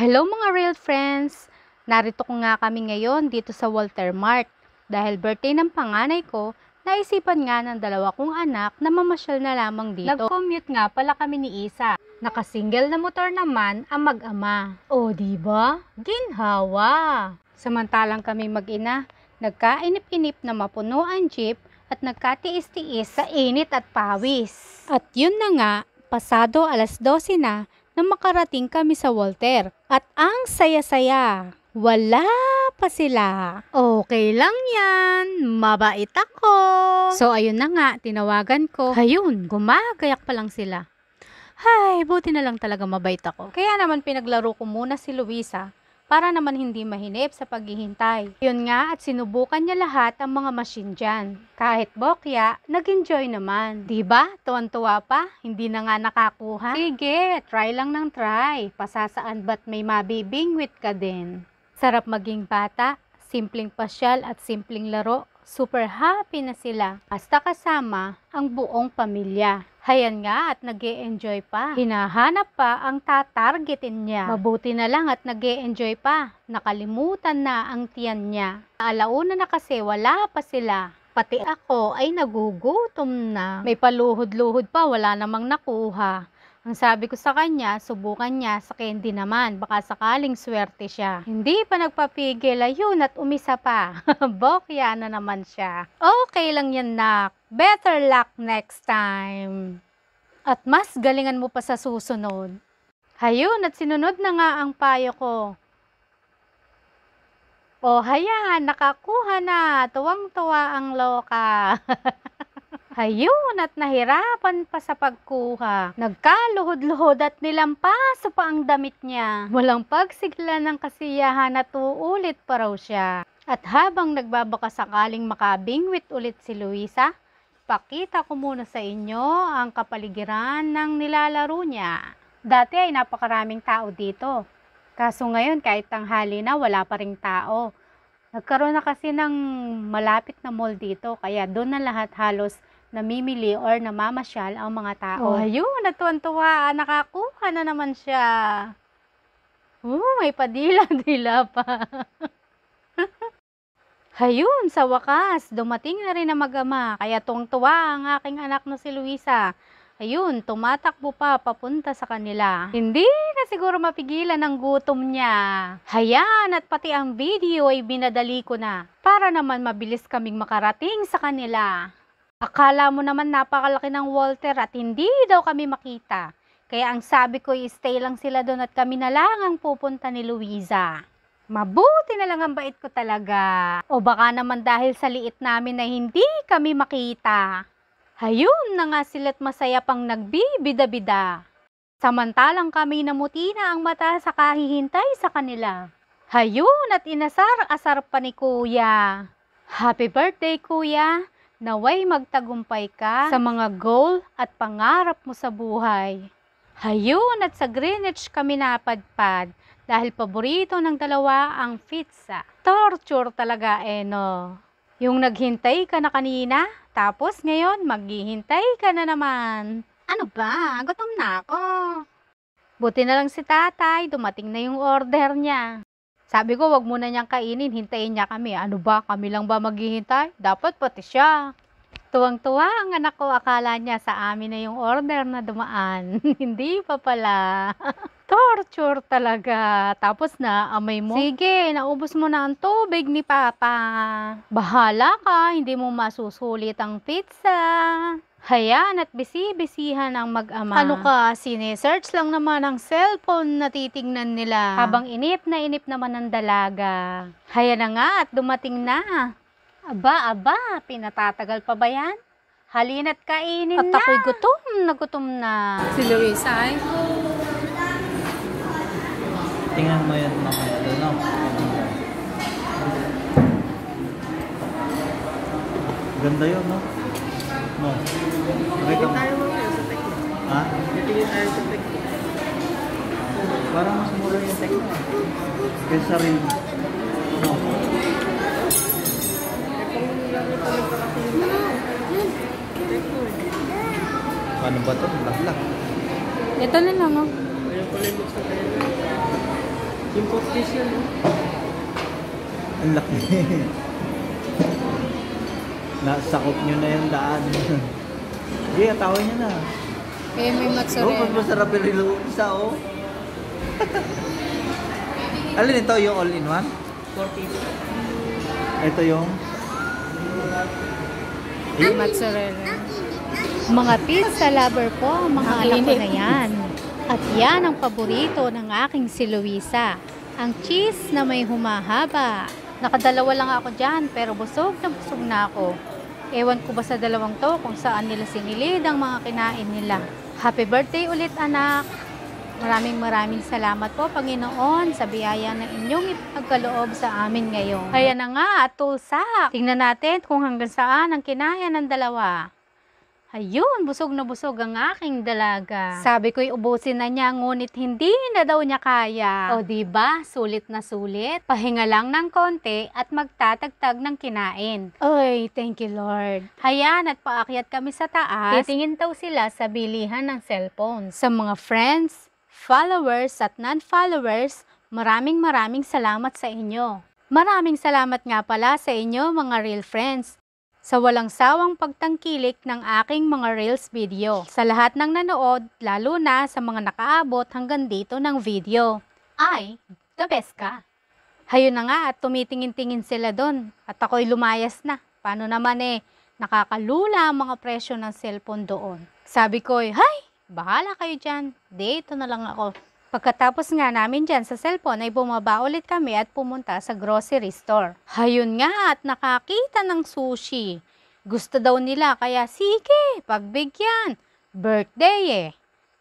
Hello mga real friends! Narito ko nga kami ngayon dito sa Walter Mart. Dahil birthday ng panganay ko, naisipan nga ng dalawa kong anak na mamasyal na lamang dito. Nag-commute nga pala kami ni Isa. Nakasingle na motor naman ang mag-ama. O diba? Ginhawa! Samantalang kami mag-ina, nagkainip-inip na mapuno ang jeep at nagkatiis-tiis sa init at pawis. At yun na nga, pasado alas 12 na makarating kami sa Walter. At ang saya-saya, wala pa sila. Okay lang yan, mabait ako. So ayun na nga, tinawagan ko. Ayun, gumagayak pa lang sila. Hay, buti na lang talaga mabait ako. Kaya naman pinaglaro ko muna si Luisa para naman hindi mahinip sa paghihintay. Yun nga at sinubukan niya lahat ang mga machine dyan. Kahit bokya, nag-enjoy naman. Diba? Tuwan-tuwa pa, hindi na nga nakakuha. Sige, try lang ng try. Pasasaan ba't may mabibingwit ka din? Sarap maging bata, simpleng pasyal at simpleng laro. Super happy na sila. Basta kasama ang buong pamilya. Hayan nga at nag-e-enjoy pa. Hinahanap pa ang tatargetin niya. Mabuti na lang at nag-e-enjoy pa. Nakalimutan na ang tiyan niya. Alauna na kasi wala pa sila. Pati ako ay nagugutom na. May paluhod-luhod pa, wala namang nakuha. Ang sabi ko sa kanya, subukan niya sa candy naman. Baka sakaling swerte siya. Hindi pa nagpapigil, ayun at umisa pa. Bokya na naman siya. Okay lang yan, nak. Better luck next time. At mas galingan mo pa sa susunod. Ayun at sinunod na nga ang payo ko. O hayan, nakakuha na. Tuwang-tuwa ang loka. Ayun at nahirapan pa sa pagkuha. Nagkaluhod-luhod at nilampaso pa ang damit niya. Walang pagsigla ng kasiyahan at uulit pa raw siya. At habang nagbabaka sakaling makabingwit ulit si Luisa, pakita ko muna sa inyo ang kapaligiran ng nilalaro niya. Dati ay napakaraming tao dito. Kaso ngayon kahit tanghali na wala pa ring tao. Nagkaroon na kasi ng malapit na mall dito kaya doon na lahat halos namimili or namamasyal ang mga tao. Oh, ayun, natuwan-tuwa. Nakakuha na naman siya. May padila-dila pa. Ayun, sa wakas, dumating na rin ang mag-ama. Kaya tuwang-tuwa ang aking anak na si Luisa. Ayun, tumatakbo pa papunta sa kanila. Hindi na siguro mapigilan ang gutom niya. Hayan, at pati ang video ay binadali ko na. Para naman mabilis kaming makarating sa kanila. Akala mo naman napakalaki ng Walter at hindi daw kami makita. Kaya ang sabi ko stay lang sila doon at kami na lang ang pupunta ni Luisa. Mabuti na lang ang bait ko talaga. O baka naman dahil sa liit namin na hindi kami makita. Hayun na nga sila't masaya pang nagbibida-bida. Samantalang kami namuti na ang mata sa kahihintay sa kanila. Hayun at inasar-asar pa ni Kuya. Happy birthday Kuya! Naway magtagumpay ka sa mga goal at pangarap mo sa buhay. Hayun at sa Greenwich kami napadpad dahil paborito ng dalawa ang pizza. Torture talaga no. Yung naghintay ka na kanina, tapos ngayon maghihintay ka na naman. Ano ba? Gutom na ako. Buti na lang si tatay, dumating na yung order niya. Sabi ko, wag muna niyang kainin, hintayin niya kami. Ano ba, kami lang ba maghihintay? Dapat pati siya. Tuwang-tuwa ang anak ko, akala niya sa amin na yung order na dumaan. Hindi pa pala. Torture talaga. Tapos na, amay mo. Sige, naubos mo na ang tubig ni Papa. Bahala ka, hindi mo masusulit ang pizza. Hayan at bisi-bisihan ang mag-ama. Ano ka, sinesearch lang naman ang cellphone na titingnan nila. Habang inip naman ang dalaga. Hayan na nga at dumating na. Aba, pinatatagal pa ba yan? Halina't kainin na. At ako'y gutom na. Si Luisa ay? Tingnan mo yun naman doon, no? Ganda yun, no? No. Nakita mo? Ha? Natingin tayo sa tek. Parang mas mura yung tek mo. Kesa rin. No. Ano ba ito? Laglag. Ito na lang, oh. Ayun pala yung buksan tayo. Yung cupcakes yan, oh. Ang laki. Nasakop nyo na yung daan. Sige, atawin nyo na. Kaya may Oh, mas mozzarella. masarap yung isa, oh. Alin ito, yung all-in-one? 40. Ito yung... May mozzarella. Mga pizza lover po, ang mga Ang anak ko init. na yan. At yan ang paborito ng aking si Luisa. Ang cheese na may humahaba. Nakadalawa lang ako dyan, pero busog na ako. Ewan ko ba sa dalawang to kung saan nila sinilid ang mga kinain nila. Happy birthday ulit, anak! Maraming salamat po, Panginoon, sa biyaya ng inyong ipagkaloob sa amin ngayon. Kaya na nga, at tulsak. Tingnan natin kung hanggang saan ang kinaya ng dalawa. Ayun, busog na busog ang aking dalaga. Sabi ko'y ubusin na niya, ngunit hindi na daw niya kaya. O diba, sulit na sulit. Pahinga lang ng konti at magtatagtag ng kinain. Ay, thank you Lord. Hayan, at paakyat kami sa taas. Titingin daw sila sa bilihan ng cellphone. Sa mga friends, followers at non-followers, maraming salamat sa inyo. Maraming salamat nga pala sa inyo mga real friends sa walang sawang pagtangkilik ng aking mga Reels video. Sa lahat ng nanood, lalo na sa mga nakaabot hanggang dito ng video. Ay, the best ka. Hayun na nga at tumitingin-tingin sila doon at ako'y lumayas na. Paano naman nakakalula ang mga presyo ng cellphone doon. Sabi ko, hay, bahala kayo dyan. Dito na lang ako. Pagkatapos nga namin dyan sa cellphone ay bumaba ulit kami at pumunta sa grocery store. Hayun nga at nakakita ng sushi. Gusto daw nila kaya sige, pagbigyan. Birthday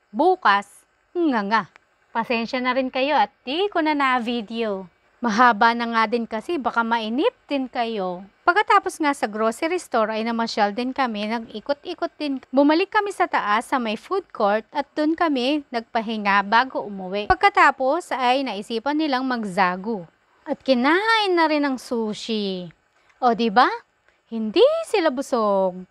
Bukas, nga. Pasensya na rin kayo at di ko na video. Mahaba na nga din kasi baka mainip din kayo. Pagkatapos nga sa grocery store ay namasyal din kami, nag-ikot-ikot din. Bumalik kami sa taas sa may food court at doon kami nagpahinga bago umuwi. Pagkatapos ay naisipan nilang magzagu. At kinain na rin ang sushi. O diba? Hindi sila busog.